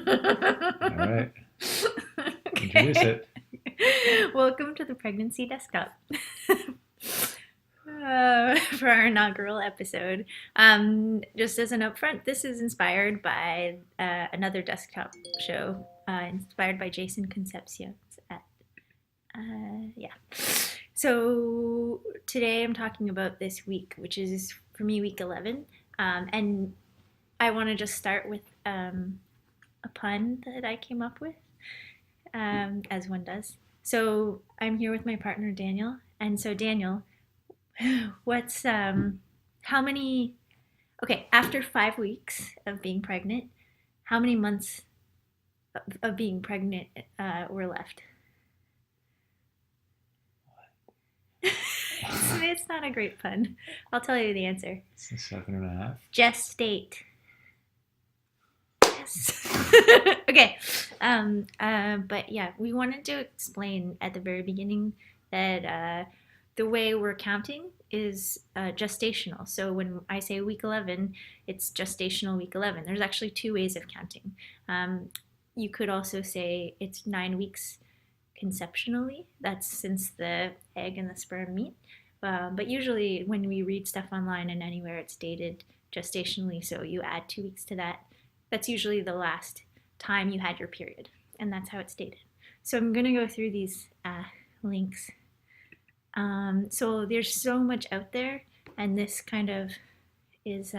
All right, introduce Okay. it. Welcome to the Pregnancy Desktop for our inaugural episode. Just as an upfront, this is inspired by another desktop show inspired by Jason Concepcion. Yeah. So today I'm talking about this week, which is for me week 11. And I want to just start with a pun that I came up with, as one does. So I'm here with my partner Daniel, and so Daniel, what's how many? Okay, after 5 weeks of being pregnant, how many months of being pregnant were left? It's not a great pun. I'll tell you the answer. It's a 7.5. Gestate. Yes. Okay. But yeah, we wanted to explain at the very beginning that the way we're counting is gestational. So when I say week 11, it's gestational week 11. There's actually two ways of counting. You could also say it's 9 weeks conceptually. That's since the egg and the sperm meet. But usually when we read stuff online and anywhere, it's dated gestationally. So you add 2 weeks to that. That's usually the last time you had your period, and that's how it's dated. So I'm going to go through these links. So there's so much out there, and this kind of is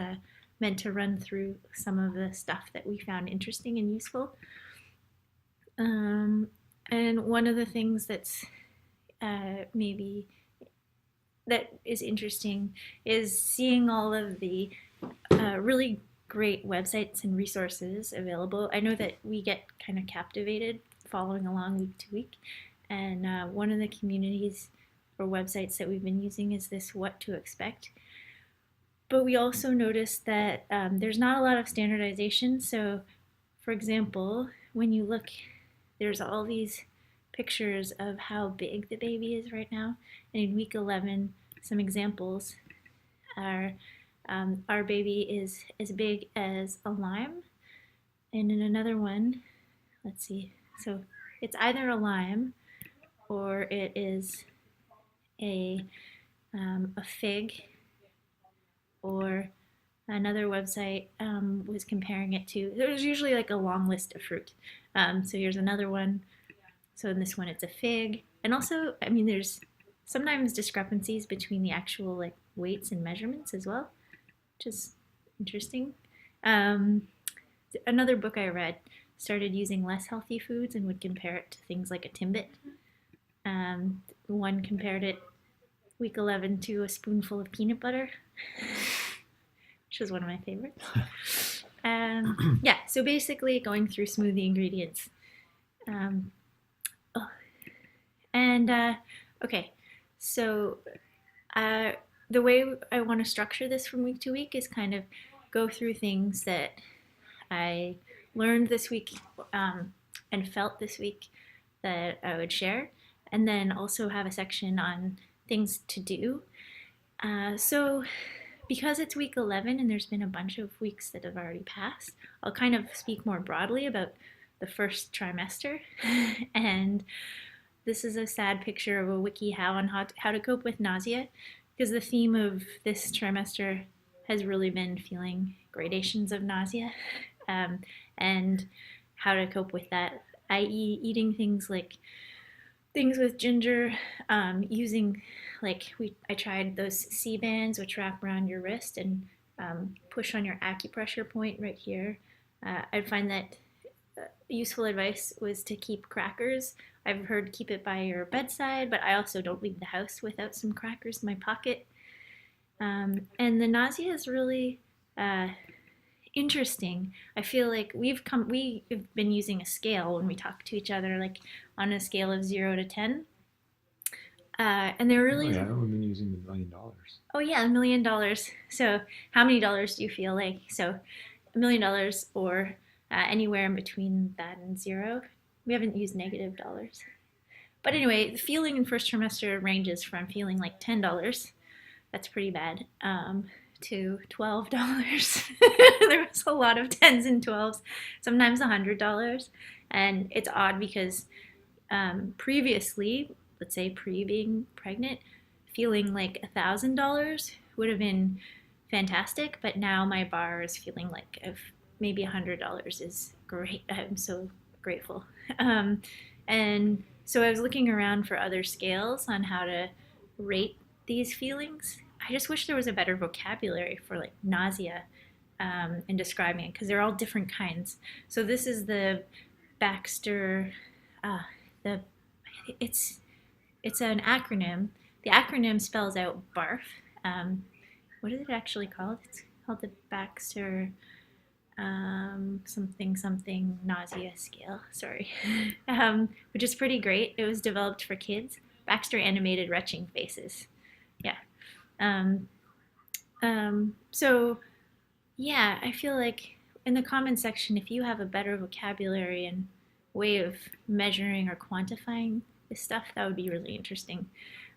meant to run through some of the stuff that we found interesting and useful. And one of the things that's maybe that is interesting is seeing all of the really great websites and resources available. I know that we get kind of captivated following along week to week, and one of the communities or websites that we've been using is this What to Expect. But we also noticed that there's not a lot of standardization. So, for example, when you look, there's all these pictures of how big the baby is right now. And in week 11, some examples are our baby is as big as a lime. And in another one, let's see, so it's either a lime or it is a fig, or another website was comparing it to, there's usually like a long list of fruit. So here's another one. So in this one, it's a fig. And also, I mean, there's sometimes discrepancies between the actual like weights and measurements as well, which is interesting. Um, Another book I read started using less healthy foods and would compare it to things like a Timbit. One compared it week 11 to a spoonful of peanut butter, which was one of my favorites. Yeah, so basically going through smoothie ingredients. Oh, and okay, so the way I want to structure this from week to week is kind of go through things that I learned this week and felt this week that I would share, and then also have a section on things to do. So, because it's week 11 and there's been a bunch of weeks that have already passed, I'll kind of speak more broadly about the first trimester. And this is a sad picture of a WikiHow on how to cope with nausea, because the theme of this trimester has really been feeling gradations of nausea, um, and how to cope with that, i.e., eating things with ginger, using I tried those C bands which wrap around your wrist and push on your acupressure point right here. I find that useful advice was to keep crackers. I've heard keep it by your bedside, but I also don't leave the house without some crackers in my pocket. And the nausea is really interesting. I feel like we've been using a scale when we talk to each other, like on a scale of 0 to 10. And they're Oh really, yeah, we've been using $1 million. oh yeah, $1 million. So how many dollars do you feel like? So $1 million, or anywhere in between that and zero. We haven't used negative dollars. But anyway, the feeling in first trimester ranges from feeling like $10, that's pretty bad, to $12. There was a lot of 10s and 12s, sometimes $100. And it's odd because previously, let's say pre being pregnant, feeling like $1,000 would have been fantastic, but now my bar is feeling like if maybe $100 is great. I'm so grateful. And so I was looking around for other scales on how to rate these feelings. I just wish there was a better vocabulary for like nausea and describing it because they're all different kinds. So this is the Baxter. The it's an acronym. The acronym spells out BARF. What is it actually called? It's called the Baxter something something nausea scale. Sorry, which is pretty great. It was developed for kids. Baxter animated retching faces. Yeah. So yeah, I feel like in the comment section, if you have a better vocabulary and way of measuring or quantifying this stuff, that would be really interesting.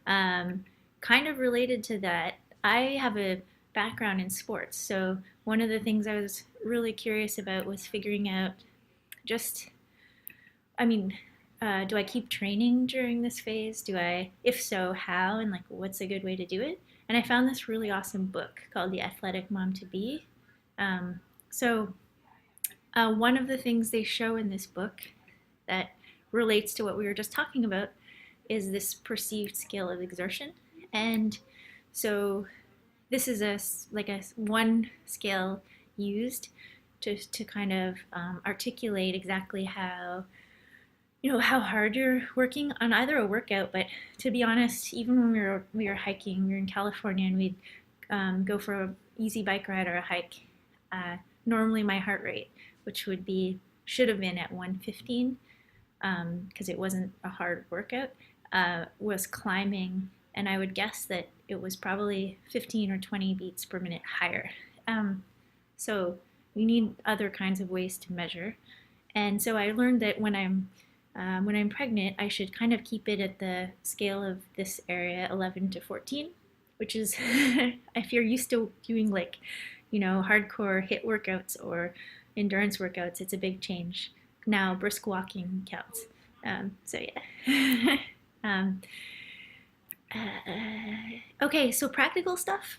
Kind of related to that, I have a background in sports. So one of the things I was really curious about was figuring out just, I mean, do I keep training during this phase? Do I, if so, how, and like what's a good way to do it? And I found this really awesome book called The Athletic Mom to Be. One of the things they show in this book that relates to what we were just talking about is this perceived scale of exertion. And so this is a one scale used to kind of articulate exactly how how hard you're working on either a workout. But to be honest, even when we were hiking, we were in California and we'd go for an easy bike ride or a hike. Normally my heart rate, which should have been at 115, because it wasn't a hard workout, was climbing, and I would guess that it was probably 15 or 20 beats per minute higher. So you need other kinds of ways to measure. And so I learned that when I'm pregnant, I should kind of keep it at the scale of this area, 11 to 14, which is if you're used to doing like, hardcore HIIT workouts or endurance workouts, it's a big change. Now brisk walking counts. So yeah. Okay, so practical stuff.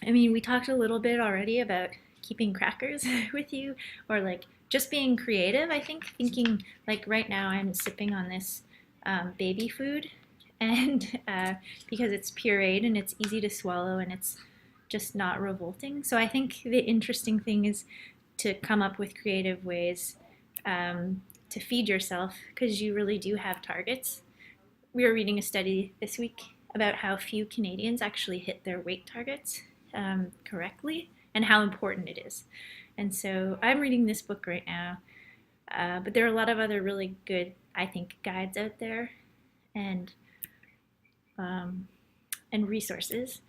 I mean, we talked a little bit already about keeping crackers with you, or like just being creative. I think thinking like right now I'm sipping on this baby food, and because it's pureed and it's easy to swallow and it's just not revolting. So I think the interesting thing is to come up with creative ways to feed yourself, because you really do have targets. We were reading a study this week about how few Canadians actually hit their weight targets correctly and how important it is. And so I'm reading this book right now, but there are a lot of other really good, I think, guides out there and resources.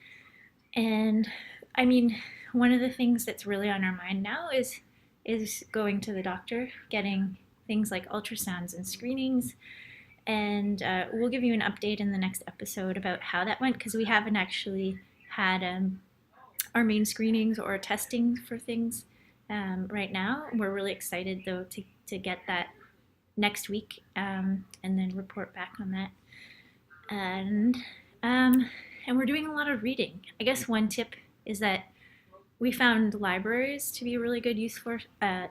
And I mean, one of the things that's really on our mind now is going to the doctor, getting things like ultrasounds and screenings. And we'll give you an update in the next episode about how that went, because we haven't actually had our main screenings or testing for things right now. We're really excited, though, to get that next week and then report back on that. And we're doing a lot of reading. I guess one tip is that we found libraries to be a really good use for a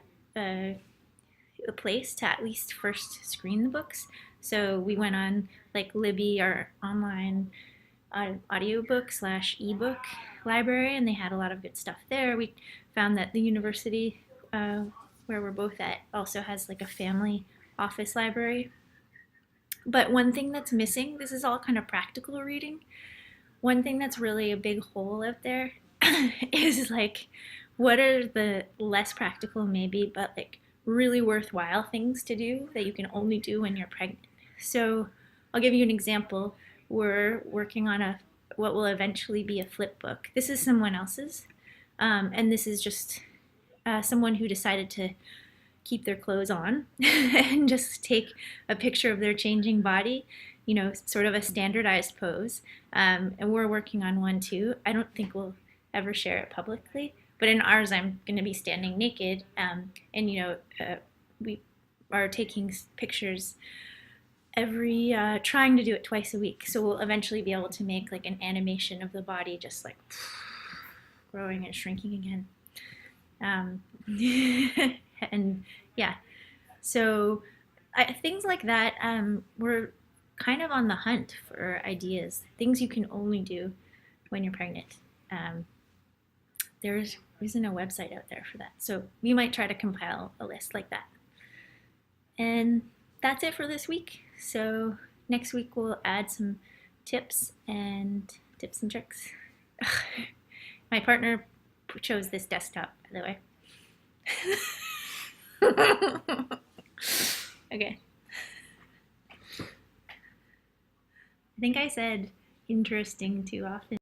place to at least first screen the books. So we went on like Libby, our online audiobook / ebook library, and they had a lot of good stuff there. We found that the university where we're both at also has like a family office library. But one thing that's missing, this is all kind of practical reading, one thing that's really a big hole out there is like, what are the less practical maybe, but like really worthwhile things to do that you can only do when you're pregnant. So I'll give you an example. We're working on what will eventually be a flip book. This is someone else's, and this is just someone who decided to keep their clothes on and just take a picture of their changing body, sort of a standardized pose. And we're working on one too. I don't think we'll ever share it publicly. But in ours, I'm going to be standing naked, and we are taking pictures trying to do it twice a week. So we'll eventually be able to make like an animation of the body just like growing and shrinking again. And yeah, so things like that. We're kind of on the hunt for ideas, things you can only do when you're pregnant. There isn't a website out there for that, so we might try to compile a list like that. And that's it for this week. So next week we'll add some tips and tricks. My partner chose this desktop, by the way. Okay. I think I said interesting too often.